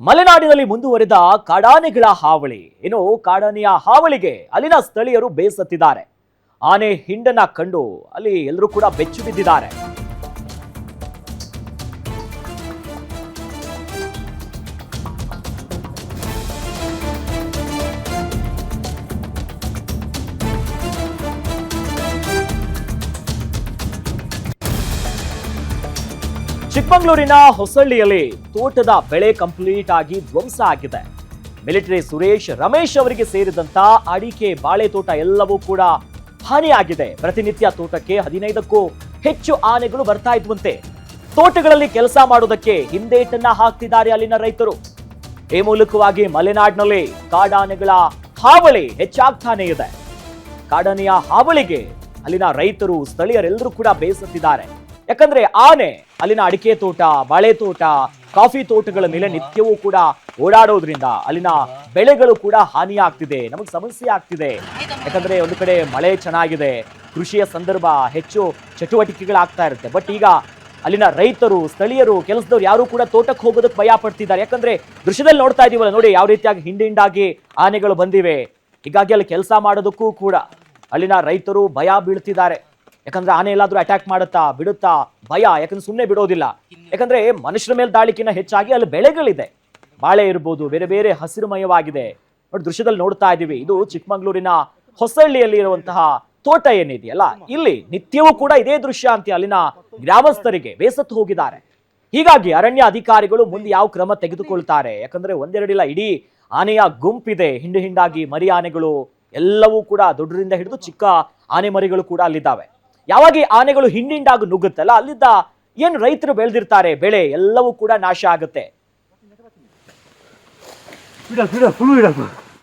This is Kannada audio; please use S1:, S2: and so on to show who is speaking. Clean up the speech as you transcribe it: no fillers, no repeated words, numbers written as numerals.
S1: ಮಲೆನಾಡಿನಲ್ಲಿ ಮುಂದುವರಿದ ಕಾಡಾನೆಗಳ ಹಾವಳಿ. ಇನ್ನು ಕಾಡಾನೆಯ ಹಾವಳಿಗೆ ಅಲ್ಲಿನ ಸ್ಥಳೀಯರು ಬೇಸತ್ತಿದ್ದಾರೆ. ಆನೆ ಹಿಂಡನ್ನ ಕಂಡು ಅಲ್ಲಿ ಎಲ್ಲರೂ ಕೂಡ ಬೆಚ್ಚು ಬಿದ್ದಿದ್ದಾರೆ. ಚಿಕ್ಕಮಗಳೂರಿನ ಹೊಸಳ್ಳಿಯಲ್ಲಿ ತೋಟದ ಬೆಳೆ ಕಂಪ್ಲೀಟ್ ಆಗಿ ಧ್ವಂಸ ಆಗಿದೆ. ಮಿಲಿಟರಿ ಸುರೇಶ್ ರಮೇಶ್ ಅವರಿಗೆ ಸೇರಿದಂತ ಅಡಿಕೆ ಬಾಳೆ ತೋಟ ಎಲ್ಲವೂ ಕೂಡ ಹಾನಿಯಾಗಿದೆ. ಪ್ರತಿನಿತ್ಯ ತೋಟಕ್ಕೆ 15ಕ್ಕೂ ಹೆಚ್ಚು ಆನೆಗಳು ಬರ್ತಾ ಇದ್ವಂತೆ. ತೋಟಗಳಲ್ಲಿ ಕೆಲಸ ಮಾಡುವುದಕ್ಕೆ ಹಿಂದೇಟನ್ನ ಹಾಕ್ತಿದ್ದಾರೆ ಅಲ್ಲಿನ ರೈತರು. ಈ ಮೂಲಕವಾಗಿ ಮಲೆನಾಡಿನಲ್ಲಿ ಕಾಡಾನೆಗಳ ಹಾವಳಿ ಹೆಚ್ಚಾಗ್ತಾನೆ ಇದೆ. ಕಾಡಾನೆಯ ಹಾವಳಿಗೆ ಅಲ್ಲಿನ ರೈತರು ಸ್ಥಳೀಯರೆಲ್ಲರೂ ಕೂಡ ಬೇಸತ್ತಿದ್ದಾರೆ. ಯಾಕಂದ್ರೆ ಆನೆ ಅಲ್ಲಿನ ಅಡಿಕೆ ತೋಟ, ಬಾಳೆ ತೋಟ, ಕಾಫಿ ತೋಟಗಳ ಮೇಲೆ ನಿತ್ಯವೂ ಕೂಡ ಓಡಾಡೋದ್ರಿಂದ ಅಲ್ಲಿನ ಬೆಳೆಗಳು ಕೂಡ ಹಾನಿಯಾಗ್ತಿದೆ, ನಮಗೆ ಸಮಸ್ಯೆ ಆಗ್ತಿದೆ. ಯಾಕಂದ್ರೆ ಒಂದು ಕಡೆ ಮಳೆ ಚೆನ್ನಾಗಿದೆ, ಕೃಷಿಯ ಸಂದರ್ಭ, ಹೆಚ್ಚು ಚಟುವಟಿಕೆಗಳಾಗ್ತಾ ಇರುತ್ತೆ. ಬಟ್ ಈಗ ಅಲ್ಲಿನ ರೈತರು, ಸ್ಥಳೀಯರು, ಕೆಲಸದವ್ರು ಯಾರು ಕೂಡ ತೋಟಕ್ಕೆ ಹೋಗೋದಕ್ಕೆ ಭಯ ಪಡ್ತಿದ್ದಾರೆ. ಯಾಕಂದ್ರೆ ದೃಶ್ಯದಲ್ಲಿ ನೋಡ್ತಾ ಇದೀವಲ್ಲ, ನೋಡಿ ಯಾವ ರೀತಿಯಾಗಿ ಹಿಂಡಿಂಡಾಗಿ ಆನೆಗಳು ಬಂದಿವೆ. ಹೀಗಾಗಿ ಅಲ್ಲಿ ಕೆಲಸ ಮಾಡೋದಕ್ಕೂ ಕೂಡ ಅಲ್ಲಿನ ರೈತರು ಭಯ ಬೀಳ್ತಿದ್ದಾರೆ. ಯಾಕಂದ್ರೆ ಆನೆ ಎಲ್ಲಾದ್ರೂ ಅಟ್ಯಾಕ್ ಮಾಡುತ್ತಾ ಬಿಡುತ್ತಾ ಭಯ. ಯಾಕಂದ್ರೆ ಸುಮ್ಮನೆ ಬಿಡೋದಿಲ್ಲ. ಯಾಕಂದ್ರೆ ಮನುಷ್ಯರ ಮೇಲೆ ದಾಳಿಕಿನ್ನ ಹೆಚ್ಚಾಗಿ ಅಲ್ಲಿ ಬೆಳೆಗಳಿದೆ. ಬಾಳೆ ಇರ್ಬೋದು, ಬೇರೆ ಬೇರೆ ಹಸಿರುಮಯವಾಗಿದೆ. ನೋಡಿ ದೃಶ್ಯದಲ್ಲಿ ನೋಡ್ತಾ ಇದೀವಿ. ಇದು ಚಿಕ್ಕಮಗಳೂರಿನ ಹೊಸಳ್ಳಿಯಲ್ಲಿ ಇರುವಂತಹ ತೋಟ ಏನಿದೆಯಲ್ಲ, ಇಲ್ಲಿ ನಿತ್ಯವೂ ಕೂಡ ಇದೇ ದೃಶ್ಯ ಅಂತ ಅಲ್ಲಿನ ಗ್ರಾಮಸ್ಥರಿಗೆ ಬೇಸತ್ತು ಹೋಗಿದ್ದಾರೆ. ಹೀಗಾಗಿ ಅರಣ್ಯ ಅಧಿಕಾರಿಗಳು ಮುಂದೆ ಯಾವ ಕ್ರಮ ತೆಗೆದುಕೊಳ್ತಾರೆ? ಯಾಕಂದ್ರೆ ಒಂದೆರಡಿಲ್ಲ, ಇಡೀ ಆನೆಯ ಗುಂಪಿದೆ. ಹಿಂಡು ಹಿಂಡಾಗಿ ಮರಿ ಆನೆಗಳು ಎಲ್ಲವೂ ಕೂಡ ದೊಡ್ಡರಿಂದ ಹಿಡಿದು ಚಿಕ್ಕ ಆನೆ ಮರಿಗಳು ಕೂಡ ಅಲ್ಲಿದ್ದಾವೆ. ಯಾವಾಗ ಈ ಆನೆಗಳು ಹಿಂಡಿಂಡಾಗಿ ನುಗ್ಗುತ್ತಲ್ಲ, ಅಲ್ಲಿದ್ದ ಏನು ರೈತರು ಬೆಳೆದಿರ್ತಾರೆ ಬೆಳೆ ಎಲ್ಲವೂ ಕೂಡ ನಾಶ ಆಗುತ್ತೆ.